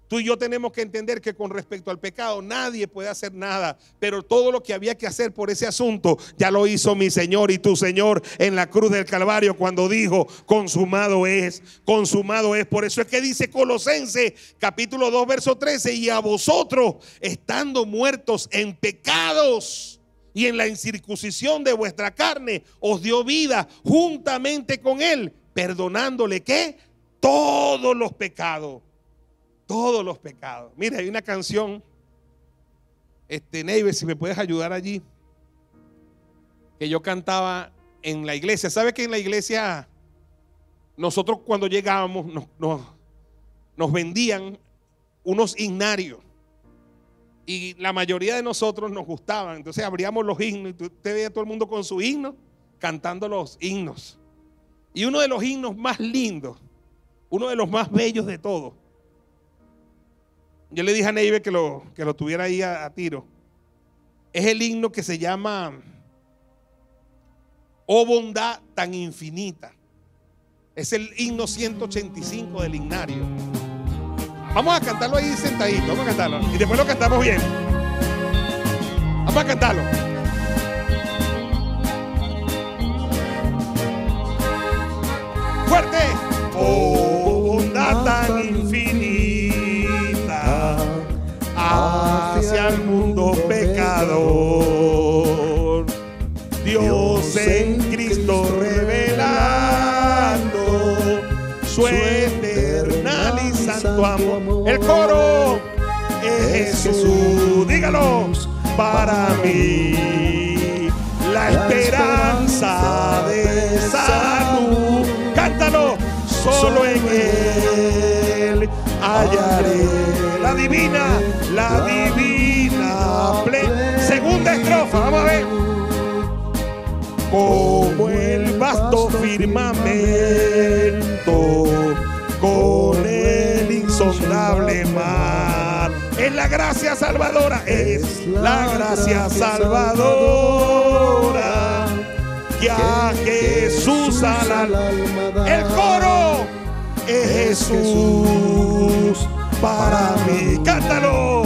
Tú y yo tenemos que entender que con respecto al pecado nadie puede hacer nada, pero todo lo que había que hacer por ese asunto ya lo hizo mi Señor y tu Señor en la cruz del Calvario cuando dijo, consumado es, consumado es. Por eso es que dice Colosenses capítulo 2 verso 13, y a vosotros, estando muertos en pecados y en la incircuncisión de vuestra carne, os dio vida juntamente con Él, perdonándole ¿qué? Todos los pecados. Todos los pecados. Mira, hay una canción, Neive, si me puedes ayudar allí, que yo cantaba en la iglesia. ¿Sabe que en la iglesia nosotros cuando llegábamos nos vendían unos himnarios? Y la mayoría de nosotros nos gustaban. Entonces abríamos los himnos y usted veía a todo el mundo con su himno, cantando los himnos. Y uno de los himnos más lindos, uno de los más bellos de todos, yo le dije a Neive que lo tuviera ahí a tiro. Es el himno que se llama Oh bondad tan infinita. Es el himno 185 del himnario. Vamos a cantarlo ahí sentadito. Vamos a cantarlo. Y después lo cantamos bien. Vamos a cantarlo. Fuerte. Oh bondad tan infinita hacia el mundo pecador, Dios en Cristo revelando su eternal y santo amor. El coro es Jesús, dígalo, para mí la esperanza de salud. Cántalo, solo en Él hallaré la divina como el vasto firmamento, con el insondable mar. Es la gracia salvadora, es la gracia salvadora que a Jesús al alma. El coro es Jesús para mí. Cántalo.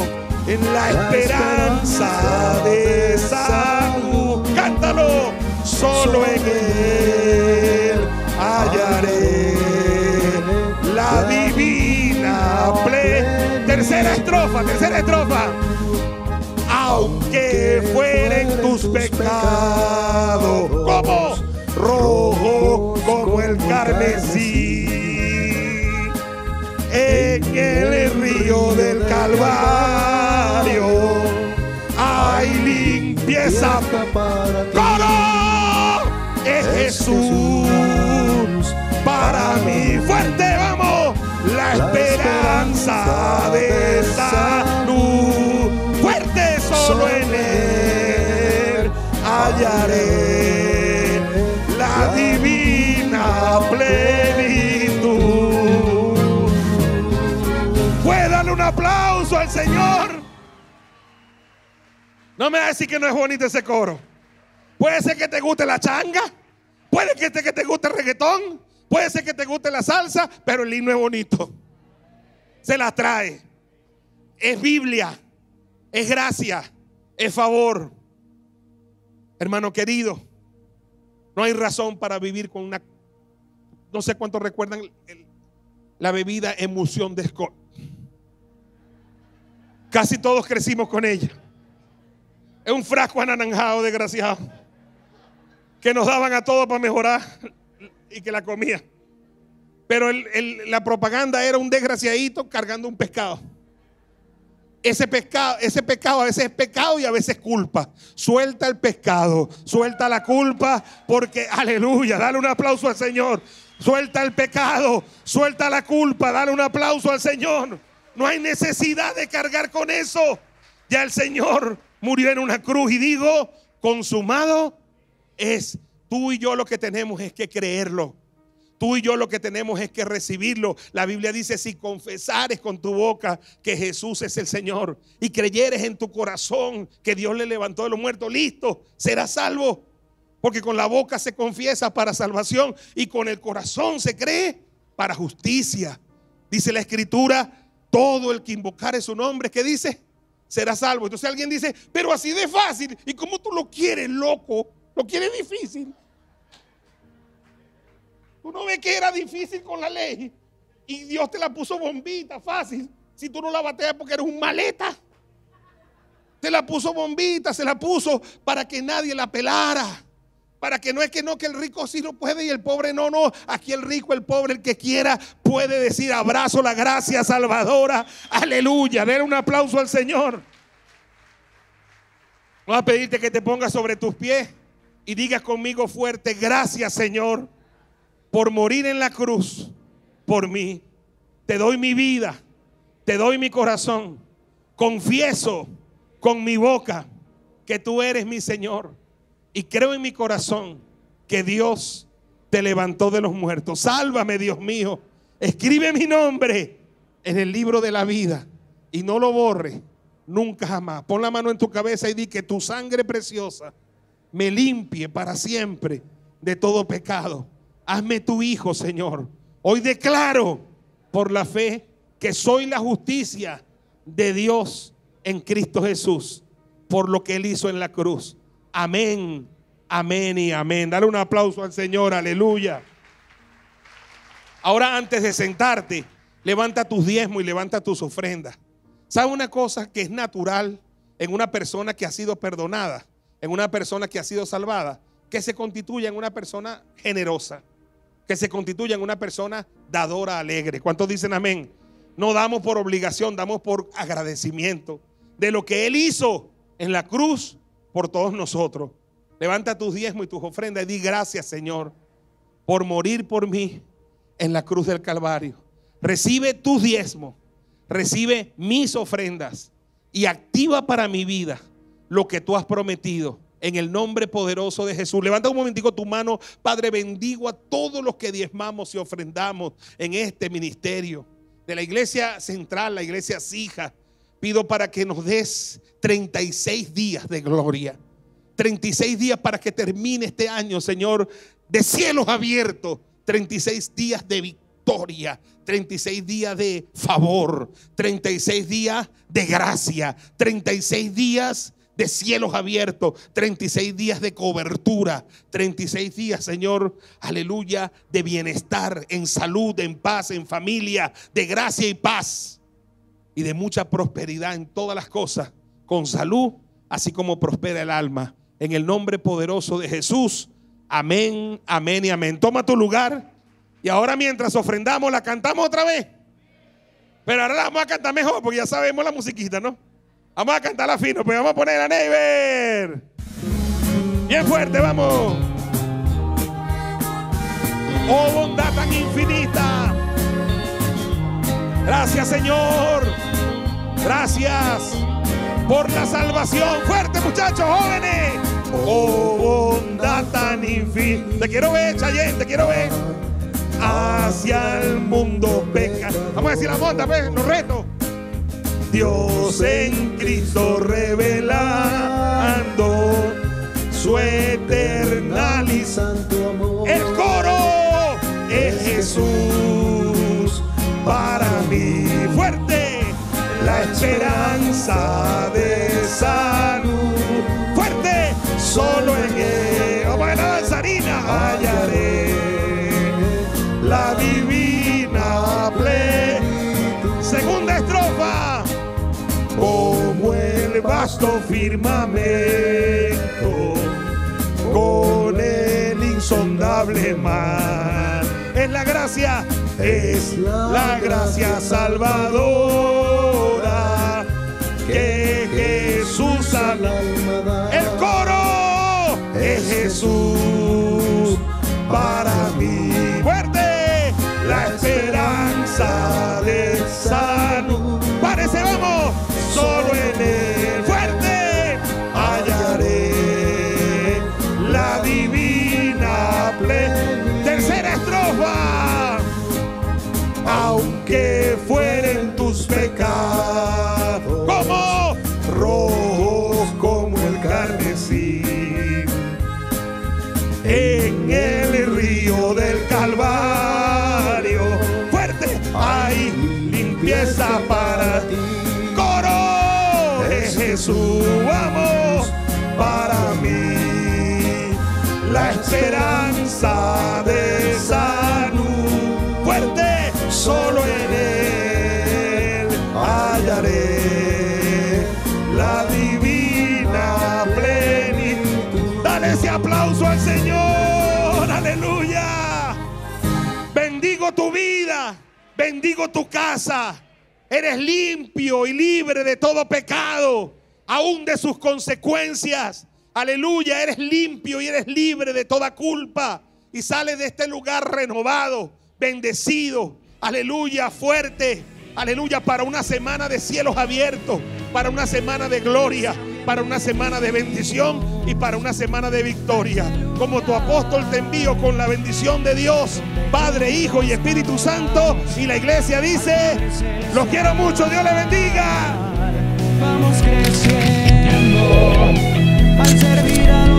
En la esperanza de salud. Cántalo. Solo en Él hallaré la divina plenitud. Tercera estrofa. Aunque fueren tus pecados como rojo como el carmesí, en el río del Calvario hay limpieza. ¡Coro! Es Jesús para mí. Fuerte, vamos. La esperanza de salud. Fuerte, solo en Él hallaré la divina plenitud. Puede darle un aplauso al Señor. No me va a decir que no es bonito ese coro. Puede ser que te guste la changa, puede que te guste el reggaetón, puede ser que te guste la salsa, pero el himno es bonito. Se la trae. Es Biblia, es gracia, es favor. Hermano querido, no hay razón para vivir con una, no sé cuántos recuerdan la bebida emulsión de Scott. Casi todos crecimos con ella. Es un frasco anaranjado, desgraciado, que nos daban a todos para mejorar y que la comía. Pero la propaganda era un desgraciadito cargando un pescado. Ese pecado a veces es pecado y a veces culpa. Suelta el pescado, suelta la culpa, porque aleluya, dale un aplauso al Señor. Suelta el pecado, suelta la culpa, dale un aplauso al Señor. No hay necesidad de cargar con eso. Ya el Señor murió en una cruz y digo, consumado es. Tú y yo lo que tenemos es que creerlo. Tú y yo lo que tenemos es que recibirlo. La Biblia dice, si confesares con tu boca que Jesús es el Señor y creyeres en tu corazón que Dios le levantó de los muertos, listo, serás salvo. Porque con la boca se confiesa para salvación y con el corazón se cree para justicia. Dice la Escritura, todo el que invocare su nombre, ¿qué dice? Será salvo. Entonces alguien dice, pero así de fácil. ¿Y cómo tú lo quieres, loco? Lo quieres difícil. Tú no ves que era difícil con la ley y Dios te la puso bombita, fácil. Si tú no la bateas porque eres un maleta. Te la puso bombita, se la puso para que nadie la pelara. Para que no es que no, que el rico sí lo puede y el pobre no, no. Aquí el rico, el pobre, el que quiera puede decir abrazo la gracia salvadora. Aleluya, denle un aplauso al Señor. Voy a pedirte que te pongas sobre tus pies y digas conmigo fuerte, gracias Señor por morir en la cruz por mí. Te doy mi vida, te doy mi corazón. Confieso con mi boca que tú eres mi Señor. Y creo en mi corazón que Dios te levantó de los muertos. Sálvame, Dios mío. Escribe mi nombre en el libro de la vida y no lo borre nunca jamás. Pon la mano en tu cabeza y di que tu sangre preciosa me limpie para siempre de todo pecado. Hazme tu hijo, Señor. Hoy declaro por la fe que soy la justicia de Dios en Cristo Jesús por lo que Él hizo en la cruz. Amén, amén y amén. Dale un aplauso al Señor, aleluya. Ahora, antes de sentarte, levanta tus diezmos y levanta tus ofrendas. ¿Sabe una cosa que es natural en una persona que ha sido perdonada, en una persona que ha sido salvada? Que se constituya en una persona generosa, que se constituya en una persona dadora, alegre. ¿Cuántos dicen amén? No damos por obligación, damos por agradecimiento de lo que Él hizo en la cruz por todos nosotros. Levanta tus diezmos y tus ofrendas y di gracias, Señor, por morir por mí en la cruz del Calvario. Recibe tus diezmos, recibe mis ofrendas y activa para mi vida lo que tú has prometido En el nombre poderoso de Jesús. Levanta un momentico tu mano. Padre, bendigo a todos los que diezmamos y ofrendamos en este ministerio de la iglesia central, la iglesia Sija. Pido para que nos des 36 días de gloria. 36 días para que termine este año, Señor, de cielos abiertos. 36 días de victoria. 36 días de favor. 36 días de gracia. 36 días de cielos abiertos, 36 días de cobertura, 36 días, Señor, aleluya, de bienestar, en salud, en paz, en familia, de gracia y paz y de mucha prosperidad en todas las cosas, con salud, así como prospera el alma. En el nombre poderoso de Jesús, amén, amén y amén. Toma tu lugar y ahora mientras ofrendamos la cantamos otra vez, pero ahora la vamos a cantar mejor porque ya sabemos la musiquita, ¿no? Vamos a cantarla fino, pues vamos a poner a Neighbor. Bien fuerte, vamos. Oh, bondad tan infinita. Gracias, Señor. Gracias por la salvación. Fuerte, muchachos, jóvenes. Oh, bondad tan infinita. Te quiero ver, Chayenne, te quiero ver. Hacia el mundo peca. Vamos a decir la monta, pues, los retos. Dios en Cristo revelando su eternal y santo amor. El coro es Jesús para mí. Fuerte, la esperanza de salud. Fuerte, solo en él. Vamos a la danzarina. Hallaré la divina plenitud. Segunda estrofa. Como el vasto firmamento, con el insondable mar. Es la gracia salvadora que Jesús al alma. El coro es Jesús para mí. Fuerte, la esperanza de salud. Parece, vamos. Solo en él, fuerte, hallaré la divina plenitud. Tercera estrofa. Aunque fueren tus pecados como rojos como el carmesí, en el río del Calvario, fuerte, hay limpieza para ti. Jesús, vamos, para mí, la esperanza de salud. Fuerte, solo en él hallaré la divina plenitud. Dale ese aplauso al Señor, aleluya. Bendigo tu vida, bendigo tu casa. Eres limpio y libre de todo pecado, aún de sus consecuencias. Aleluya, eres limpio y eres libre de toda culpa. Y sales de este lugar renovado, bendecido. Aleluya, fuerte. Aleluya, para una semana de cielos abiertos, para una semana de gloria, para una semana de bendición y para una semana de victoria. Como tu apóstol te envío con la bendición de Dios, Padre, Hijo y Espíritu Santo. Y la iglesia dice: los quiero mucho, Dios les bendiga. Vamos creciendo al servir a los